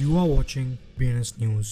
You are watching BNS News.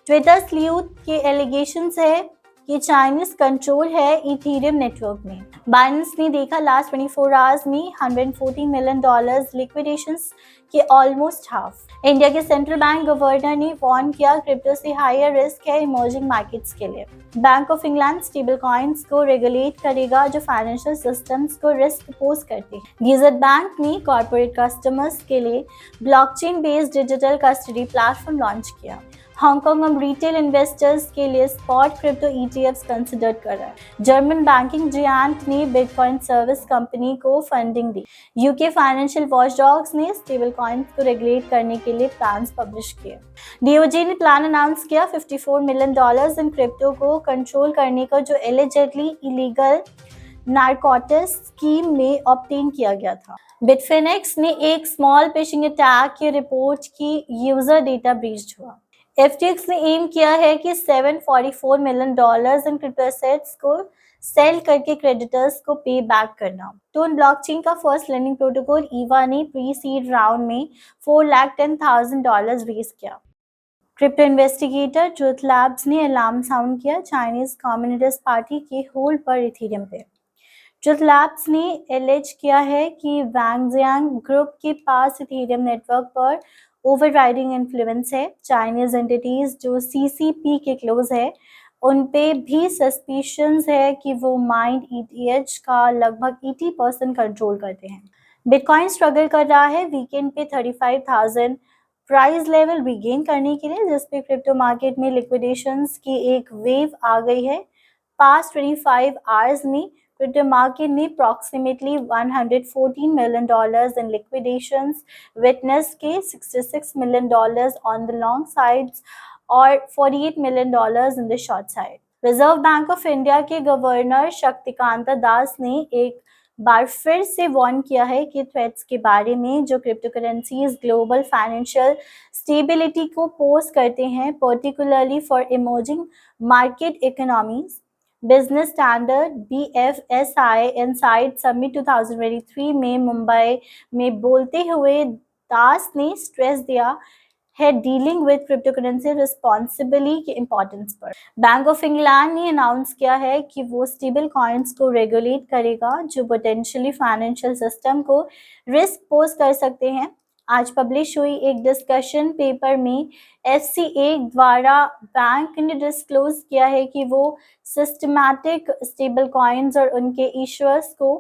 Twitter sleuth के allegations है कि चाइनीज कंट्रोल है इथेरियम नेटवर्क में। बाइनेंस ने देखा लास्ट 24 आवर्स में $114 मिलियन लिक्विडेशंस के ऑलमोस्ट हाफ। इंडिया के सेंट्रल बैंक गवर्नर ने वार्न किया क्रिप्टो से हायर रिस्क है इमर्जिंग मार्केट्स के लिए। Bank of England stable coins को रेगुलेट करेगा जो फाइनेंशियल सिस्टम्स को रिस्क पोज करते हैं। गीजर बैंक ने कॉर्पोरेट कस्टमर्स के लिए blockchain based digital custody platform launch किया। हांगकांग अब रिटेल इन्वेस्टर्स के लिए स्पॉट क्रिप्टो ETFs कंसिडर कर रहा है। जर्मन बैंकिंग जियांट ने बिटकॉइन सर्विस कंपनी को फंडिंग दी। यूके फाइनेंशियल वॉचडॉग्स ने स्टेबल कॉइन्स को रेगुलेट करने के लिए प्लान्स पब्लिश किए। DOJ ने प्लान अनाउंस किया $54 मिलियन इन क्रिप्टो को कंट्रोल करने का जो एलिजेडली इलीगल नारकोटिक्स स्कीम में ऑब्टेन किया गया था। बिटफिनेक्स ने एक स्मॉल फिशिंग अटैक की रिपोर्ट की यूजर डेटा ब्रीच हुआ। FTX ने एम किया है कि $744 मिलियन इन क्रिप्टो एसेट्स को सेल करके क्रेडिटर्स को पे बैक करना। टोन ब्लॉकचेन का फर्स्ट लेंडिंग प्रोटोकॉल ईवा ने प्री सीड राउंड में $410,000 रेज किया। क्रिप्टो इन्वेस्टिगेटर ट्रुथ लैब्स ने अलार्म साउंड किया चाइनीज कम्युनिस्ट पार्टी के होल्ड पर इथेरियम पे। ट्रुथ लैब्स ने एलिज किया है कि वैंगजियांग ग्रुप के पास इथेरियम नेटवर्क पर ओवरराइडिंग इन्फ्लुएंस है। चाइनीज एंटिटीज जो CCP के क्लोज है उन पे भी सस्पिशंस है कि वो माइंड ETH का लगभग 80% कंट्रोल करते हैं। बिटकॉइन स्ट्रगल कर रहा है वीकेंड पे 35,000 प्राइस लेवल रिगेन करने के लिए, जिसपे क्रिप्टो मार्केट में लिक्विडेशंस की एक वेव आ गई है। पास्ट 25 आवर्स में क्रिप्टो मार्केट ने अप्रॉक्सीमेटली $114 मिलियन इन लिक्विडेशंस विटनेस के, $66 million on the long sides और $48 million in the short side. Reserve bank of India के गवर्नर शक्तिकांता दास ने एक बार फिर से वार्न किया है कि थ्रेट्स के बारे में जो crypto currencies global financial stability को पोज करते हैं, particularly for emerging market economies. Business standard BFSI inside summit 2023 में मुंबई में बोलते हुए दास ने स्ट्रेस दिया है dealing with crypto currency responsibly के इम्पोर्टेंस पर। बैंक ऑफ इंग्लैंड ने अनाउंस किया है कि वो स्टेबल कॉइन्स को रेगुलेट करेगा जो पोटेंशियली फाइनेंशियल सिस्टम को रिस्क पोज कर सकते हैं। आज पब्लिश हुई एक डिस्कशन पेपर में FCA द्वारा बैंक ने डिस्क्लोज किया है कि वो सिस्टमैटिक स्टेबल कॉइन्स और उनके इशुअर्स को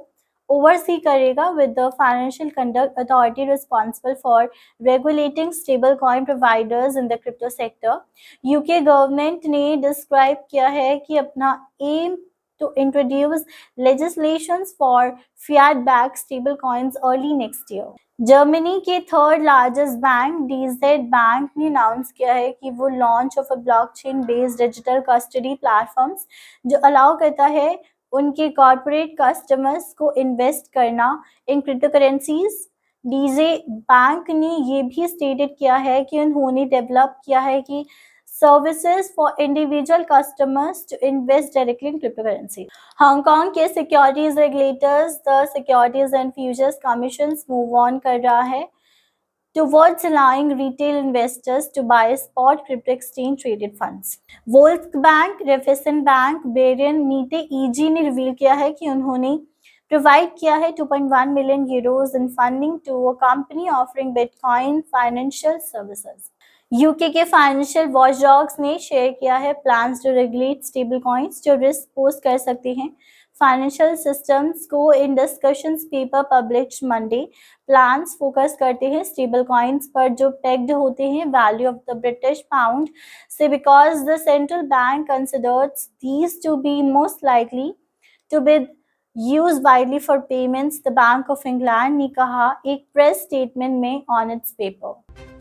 ओवरसी करेगा with the financial conduct authority responsible for regulating stable coin providers in the crypto sector. UK government ने डिस्क्राइब किया है कि अपना M to introduce legislations for fiat-backed stable coins early next year. Germany के third largest bank DZ bank ने announce किया है कि वो launch of a blockchain based digital custody platforms जो अलाउ करता है उनके कॉर्पोरेट कस्टमर्स को इन्वेस्ट करना in cryptocurrencies. DZ bank ने ये भी स्टेटेड किया है कि उन्होंने डेवलप किया है कि services for individual customers to invest directly in cryptocurrency. Hong Kong के securities regulators the securities and futures commissions move on कर रहा है towards allowing retail investors to buy spot crypto exchange traded funds. Volksbank, Raiffeisen Bank, Barian मीटे EG ने reveal किया है कि उन्होंने प्रोवाइड किया है €2.1 million in funding to a company offering bitcoin financial services. UK के फाइनेंशियल वॉचडॉग्स ने शेयर किया है plans to regulate stablecoins जो रिस्क पोज कर सकते हैं फाइनेंशियल सिस्टम्स को। In discussions paper publish Monday plans focus करते हैं स्टेबल कॉइन्स पर जो पेग्ड होते हैं value of the British pound से, because the central bank considers these to be most likely to be used widely for payments, the Bank of England ने कहा एक प्रेस स्टेटमेंट में ऑन इट्स पेपर।